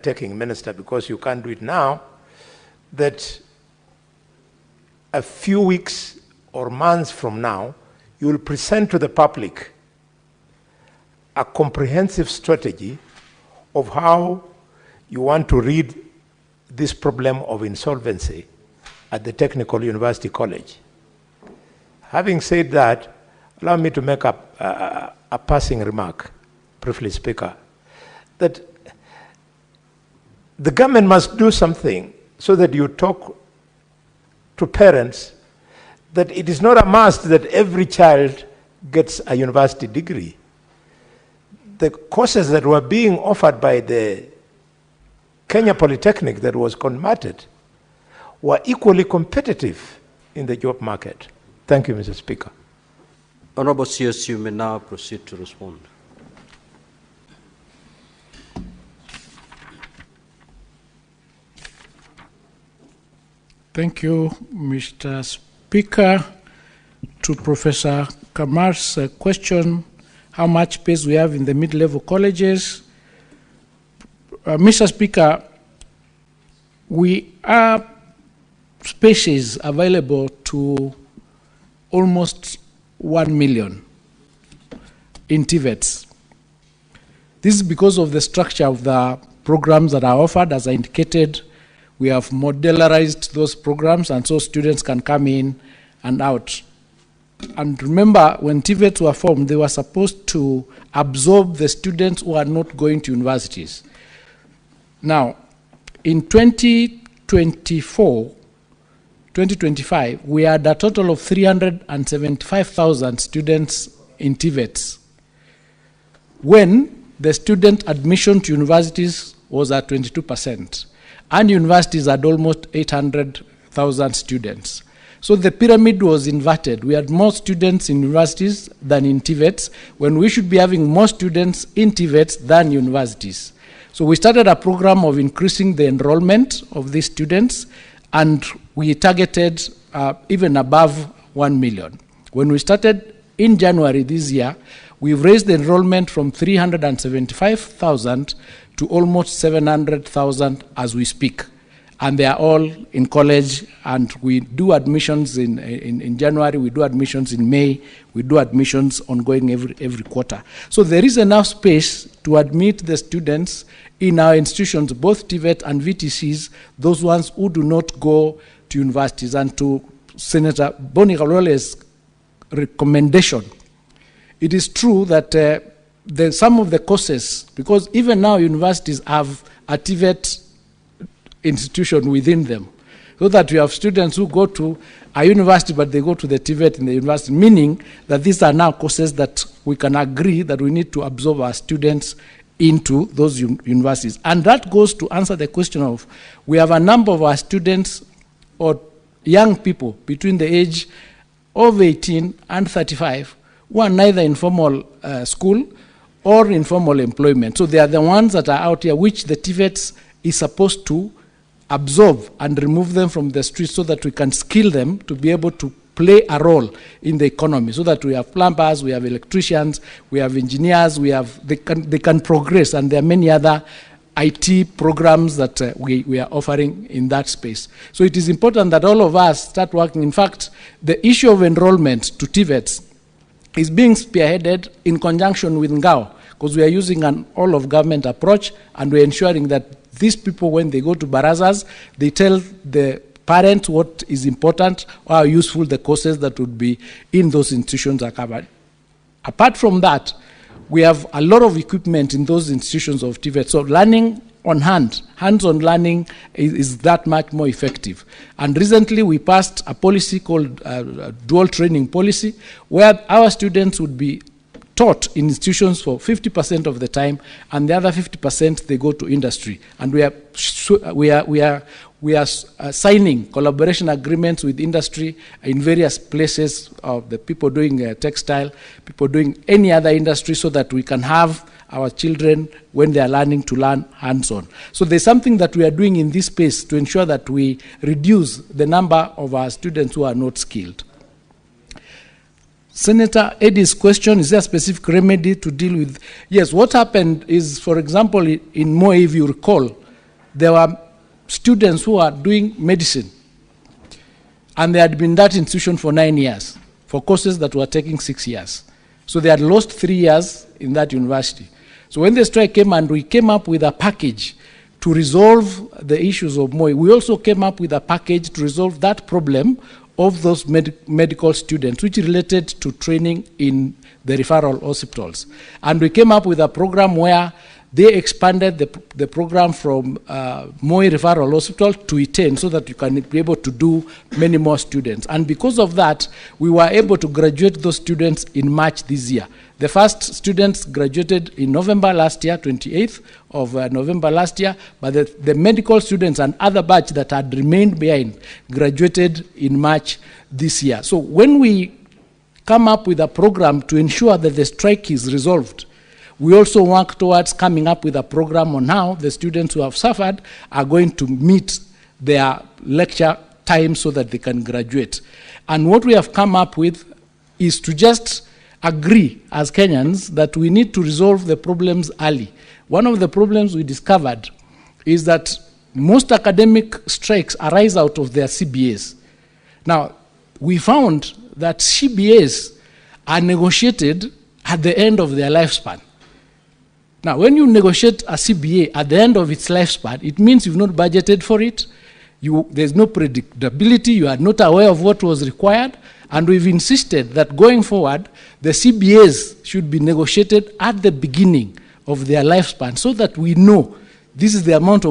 taking, Minister, because you can't do it now, that a few weeks or months from now, you will present to the public a comprehensive strategy of how you want to read this problem of insolvency at the Technical University College. Having said that, allow me to make a passing remark, briefly, Speaker, that the government must do something so that you talk to parents that it is not a must that every child gets a university degree. The courses that were being offered by the Kenya Polytechnic that was converted were equally competitive in the job market. Thank you, Mr. Speaker. Honorable CS, you may now proceed to respond. Thank you, Mr. Speaker. To Professor Kamar's question, how much space we have in the mid-level colleges. Mr. Speaker, we are spaces available to almost 1 million in TVETs. This is because of the structure of the programs that are offered. As I indicated, we have modularized those programs, and so students can come in and out. And remember, when TVETs were formed, they were supposed to absorb the students who are not going to universities. Now, in 2025, we had a total of 375,000 students in TVETs, when the student admission to universities was at 22%, and universities had almost 800,000 students. So the pyramid was inverted. We had more students in universities than in TVETs, when we should be having more students in TVETs than universities. So we started a program of increasing the enrollment of these students, and we targeted even above 1 million. When we started in January this year, we've raised the enrollment from 375,000 to almost 700,000 as we speak. And they are all in college, and we do admissions in January, we do admissions in May, we do admissions ongoing every quarter. So there is enough space to admit the students in our institutions, both TVET and VTCs, those ones who do not go to universities. And to Senator Bonny Khalwale's recommendation, it is true that some of the courses, because even now universities have a TVET institution within them, so that we have students who go to a university but they go to the TVET in the university, meaning that these are now courses that we can agree that we need to absorb our students into those universities. And that goes to answer the question of, we have a number of our students or young people between the age of 18 and 35 who are neither in formal school or in formal employment. So they are the ones that are out here, which the TVETs is supposed to absorb and remove them from the streets, so that we can skill them to be able to play a role in the economy, so that we have plumbers, we have electricians, we have engineers, they can progress, and there are many other IT programs that we are offering in that space. So it is important that all of us start working. In fact, the issue of enrollment to TVETs is being spearheaded in conjunction with Ngao, because we are using an all-of-government approach, and we're ensuring that these people, when they go to barazas, they tell the parents what is important or how useful the courses that would be in those institutions are covered. Apart from that, we have a lot of equipment in those institutions of TVET. So learning on hands-on learning is that much more effective. And recently we passed a policy called dual training policy, where our students would be taught in institutions for 50% of the time, and the other 50% they go to industry. And we are signing collaboration agreements with industry in various places of the people doing textile, people doing any other industry, so that we can have our children, when they are learning, to learn hands-on. So there's something that we are doing in this space to ensure that we reduce the number of our students who are not skilled. Senator Eddie's question, is there a specific remedy to deal with? Yes, what happened is, for example, in Moi, if you recall, there were students who are doing medicine, and they had been in that institution for 9 years, for courses that were taking 6 years. So they had lost 3 years in that university. So when the strike came and we came up with a package to resolve the issues of Moi, we also came up with a package to resolve that problem of those medical students, which related to training in the referral hospitals. And we came up with a program where they expanded the program from Moi Referral Hospital to Iten so that you can be able to do many more students. And because of that, we were able to graduate those students in March this year. The first students graduated in November last year, 28th of November last year, but the medical students and other batch that had remained behind graduated in March this year. So when we come up with a program to ensure that the strike is resolved, we also work towards coming up with a program on how the students who have suffered are going to meet their lecture time so that they can graduate. And what we have come up with is to just agree as Kenyans that we need to resolve the problems early. One of the problems we discovered is that most academic strikes arise out of their CBAs. Now, we found that CBAs are negotiated at the end of their lifespan. Now, when you negotiate a CBA at the end of its lifespan, it means you've not budgeted for it, there's no predictability, you are not aware of what was required, and we've insisted that going forward, the CBAs should be negotiated at the beginning of their lifespan so that we know this is the amount of